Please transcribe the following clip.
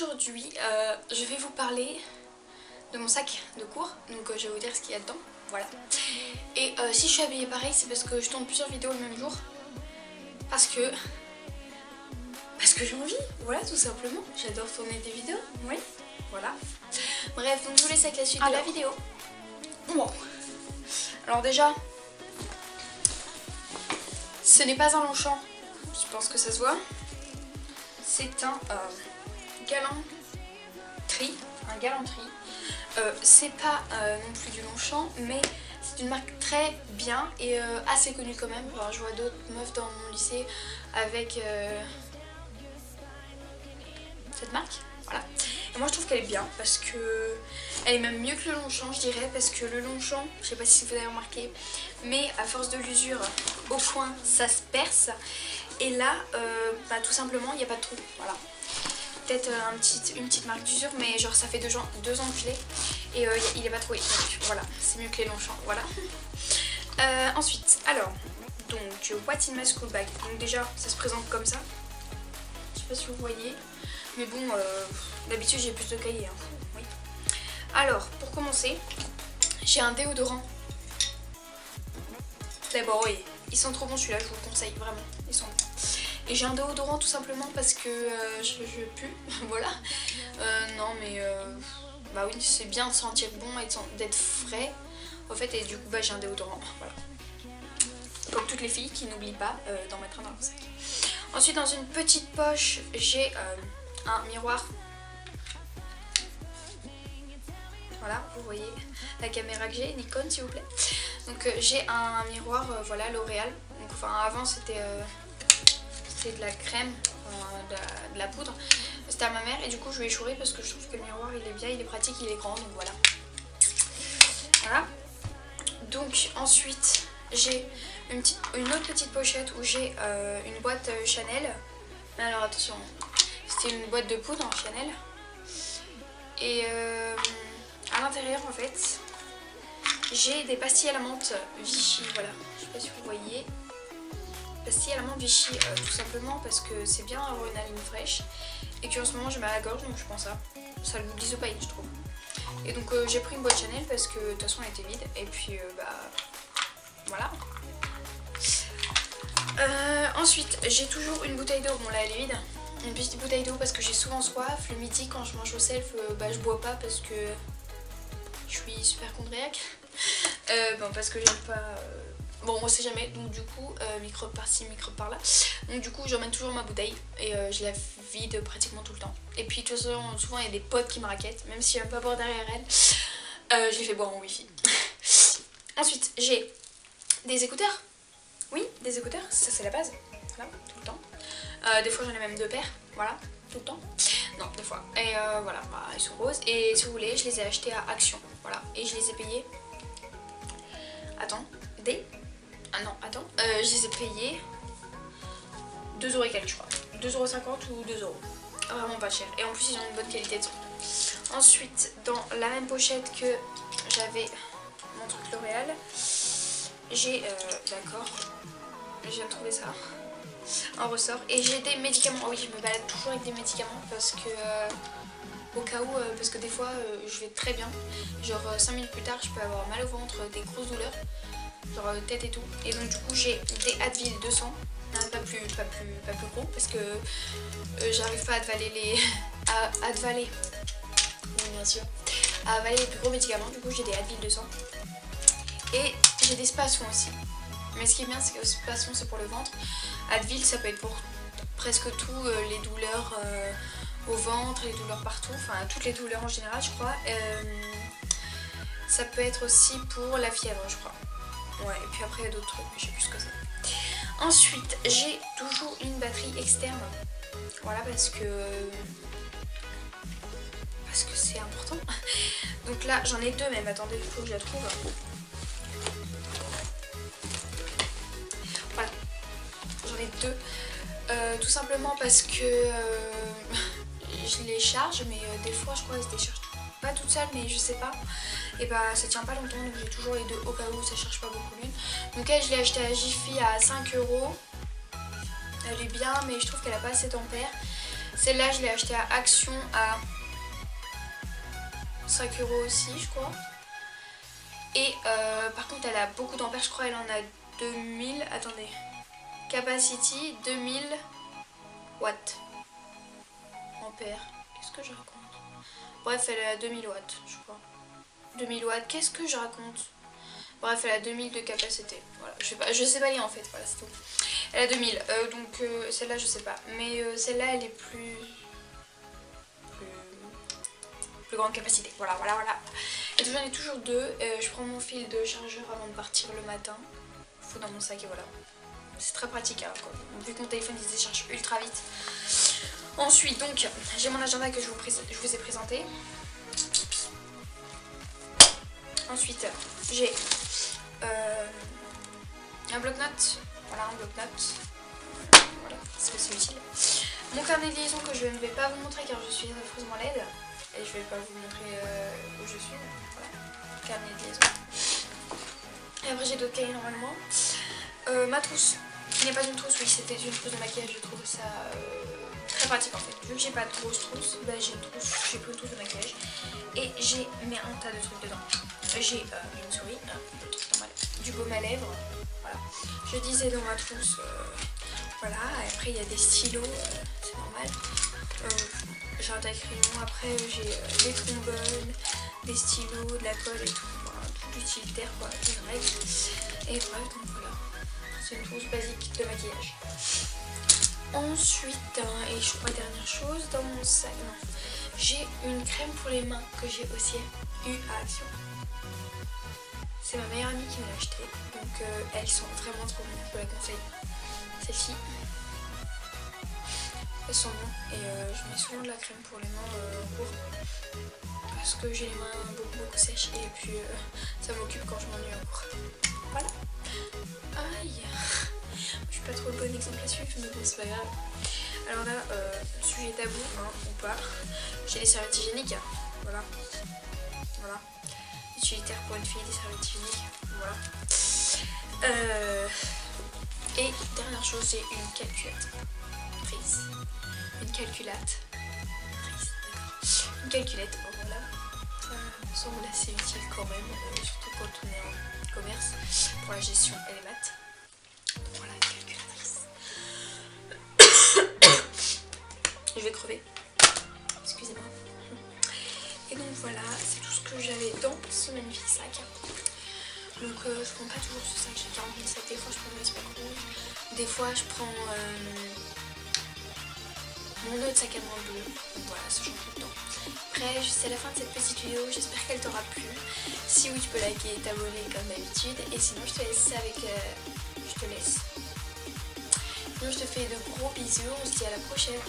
aujourd'hui je vais vous parler de mon sac de cours, donc je vais vous dire ce qu'il y a dedans, voilà. Et si je suis habillée pareil, c'est parce que je tourne plusieurs vidéos le même jour, parce que j'ai envie, voilà, tout simplement. J'adore tourner des vidéos, oui, voilà. Bref, donc je vous laisse avec la suite de la vidéo. Bon, alors déjà, ce n'est pas un Longchamp, je pense que ça se voit. C'est un galanterie, c'est pas non plus du Longchamp, mais c'est une marque très bien et assez connue quand même. Alors, je vois d'autres meufs dans mon lycée avec cette marque, voilà. Et moi je trouve qu'elle est bien parce que elle est même mieux que le Longchamp, je dirais, parce que le Longchamp, je sais pas si vous avez remarqué, mais à force de l'usure au coin ça se perce, et là tout simplement il n'y a pas de trou, voilà. Peut-être une petite marque d'usure, mais genre ça fait 2 ans que je l'ai et il n'est pas troué, donc voilà, c'est mieux que les Longchamp, voilà. Ensuite, alors, donc What's in my school bag, donc déjà ça se présente comme ça, je sais pas si vous voyez, mais bon, d'habitude j'ai plus de cahiers, hein. Oui. Alors, pour commencer, j'ai un déodorant. D'abord, oui, ils sont trop bons celui-là, je vous le conseille, vraiment, ils sont bons. Et j'ai un déodorant tout simplement parce que je pue, voilà. Non mais, bah oui, c'est bien de sentir bon et d'être frais, en fait, et du coup, bah j'ai un déodorant, voilà. Comme toutes les filles qui n'oublient pas d'en mettre un dans leur sac. Ensuite, dans une petite poche, j'ai un miroir. Voilà, vous voyez la caméra que j'ai, Nikon s'il vous plaît. Donc j'ai un miroir, voilà, L'Oréal. Donc enfin avant c'était de la crème, de la poudre. C'était à ma mère et du coup je vais échouer parce que je trouve que le miroir il est bien, il est pratique, il est grand, donc voilà. Voilà. Donc ensuite j'ai une autre petite pochette où j'ai une boîte Chanel. Alors attention, c'était une boîte de poudre en Chanel. Et à l'intérieur en fait j'ai des pastilles à la menthe Vichy, voilà, je sais pas si vous voyez. Pastilles à la menthe Vichy, tout simplement parce que c'est bien avoir une haleine fraîche et qu'en ce moment j'ai mal à la gorge, donc je prends ça. Ça a le goût d'isopaïne, je trouve. Et donc j'ai pris une boîte Chanel parce que de toute façon elle était vide et puis voilà. Ensuite j'ai toujours une bouteille d'eau, bon là elle est vide. Une petite bouteille d'eau parce que j'ai souvent soif. Le midi quand je mange au self, je bois pas parce que je suis super chondriaque. Bon, parce que j'aime pas... Bon, on sait jamais, donc du coup, microbe par-ci, microbe par-là. Donc du coup, j'emmène toujours ma bouteille et je la vide pratiquement tout le temps. Et puis de toute façon, souvent il y a des potes qui me raquettent, même si j'aime pas boire derrière elles. Je les fais boire en wifi. Ensuite, j'ai des écouteurs. Oui, des écouteurs, ça c'est la base. Voilà, tout le temps. Des fois j'en ai même 2 paires, voilà, tout le temps. Non, des fois. Et voilà, ils sont roses. Et si vous voulez, je les ai achetés à Action, voilà. Et je les ai payés... je les ai payés 2€ et quelques, je crois. 2,50€ ou 2€. Vraiment pas cher. Et en plus, ils ont une bonne qualité de son. Ensuite, dans la même pochette que j'avais mon truc L'Oréal, j'ai... d'accord, je viens de trouver ça. Un ressort. Et j'ai des médicaments. Oh oui, je me balade toujours avec des médicaments parce que... au cas où, parce que des fois, je vais très bien. Genre 5 minutes plus tard, je peux avoir mal au ventre, des grosses douleurs. Genre tête et tout. Et donc du coup, j'ai des Advil 200. Pas plus gros parce que j'arrive pas à avaler les... oui, bien sûr. À avaler les plus gros médicaments. Du coup, j'ai des Advil 200. Et j'ai des Spasfon aussi. Mais ce qui est bien, c'est que Spasfon, c'est pour le ventre. Advil, ça peut être pour presque tout, les douleurs au ventre, les douleurs partout, enfin toutes les douleurs en général, je crois. Ça peut être aussi pour la fièvre, je crois. Ouais, et puis après il y a d'autres trucs, mais je sais plus ce que c'est. Ensuite, j'ai toujours une batterie externe. Voilà, parce que c'est important. Donc là, j'en ai 2, mais attendez, il faut que je la trouve. Voilà, j'en ai 2. Tout simplement parce que je les charge, mais des fois je crois qu'elles se déchargent pas toutes seules, mais je sais pas. Et bah ça tient pas longtemps, donc j'ai toujours les 2 au cas où ça charge pas beaucoup l'une. Donc elle, je l'ai acheté à Jiffy à 5€. Elle est bien, mais je trouve qu'elle a pas assez d'ampères. Celle-là, je l'ai achetée à Action à 5 € aussi, je crois. Et par contre, elle a beaucoup d'ampères. Je crois elle en a 2000. Attendez. Capacity 2000 watts. Ampères. Qu'est-ce que je raconte? Bref, elle est à 2000 watts, je crois. 2000 watts. Qu'est-ce que je raconte? Bref, elle a 2000 de capacité. Voilà, je sais pas lire en fait. Voilà, c'est tout. Elle a 2000. Donc celle-là, je sais pas. Mais celle-là, elle est plus grande capacité. Voilà. Et j'en ai toujours deux. Je prends mon fil de chargeur avant de partir le matin. Il faut dans mon sac et voilà. C'est très pratique hein, quoi. Vu que mon téléphone il se décharge ultra vite. Ensuite, donc, j'ai mon agenda que je vous ai présenté. Ensuite, j'ai un bloc-notes. Voilà, un bloc-notes. Voilà, parce que c'est utile. Mon carnet de liaison que je ne vais pas vous montrer car je suis affreusement laide. Et je vais pas vous montrer où je suis. Voilà, carnet de liaison. Et après j'ai d'autres cahiers normalement. Ma trousse, qui n'est pas une trousse, oui c'était une trousse de maquillage, je trouve ça très pratique en fait. Vu que j'ai pas de grosse trousse, bah, j'ai plus de trousse de maquillage. Et j'ai mis un tas de trucs dedans. J'ai une souris, du baume à lèvres, voilà. Je disais dans ma trousse, voilà, et après il y a des stylos, c'est normal. J'ai un taille-crayon, après j'ai des trombones, des stylos, de la colle et tout, voilà, tout utilitaire quoi, une règle. Et bref, donc voilà, c'est une trousse basique de maquillage. Ensuite, et je crois dernière chose, dans mon sac, j'ai une crème pour les mains que j'ai aussi eu à Action. C'est ma meilleure amie qui me l'a achetée, donc elles sont vraiment trop bonnes, je vous la conseille. Celle-ci. Elles sont bonnes et je mets souvent de la crème pour les mains pour parce que j'ai les mains beaucoup sèches et puis ça m'occupe quand je m'ennuie en cours. Voilà. Aïe. Je suis pas trop le bon exemple à suivre mais bon c'est pas grave. Alors là, sujet tabou hein, on part. J'ai des serviettes hygiéniques. Voilà. Voilà. Utilitaire pour une fille, des serviettes hygiéniques. Voilà. Et dernière chose, j'ai une calculette prise. Une calculette prise, d'accord. Une calculette, bon, voilà. Ça me semble assez utile quand même, surtout quand on est en commerce, pour la gestion et les maths. Voilà, une calculatrice. Je vais crever. Excusez-moi. Et donc voilà, c'est tout ce que j'avais dans ce magnifique sac. Donc je prends pas toujours ce sac, j'ai 40 000 sacs, des fois je prends le sac rouge, des fois je prends mon autre sac à main bleu, voilà, ça change tout le temps. Après c'est la fin de cette petite vidéo, j'espère qu'elle t'aura plu. Si oui tu peux liker et t'abonner comme d'habitude, et sinon je te laisse avec... Sinon je te fais de gros bisous, on se dit à la prochaine.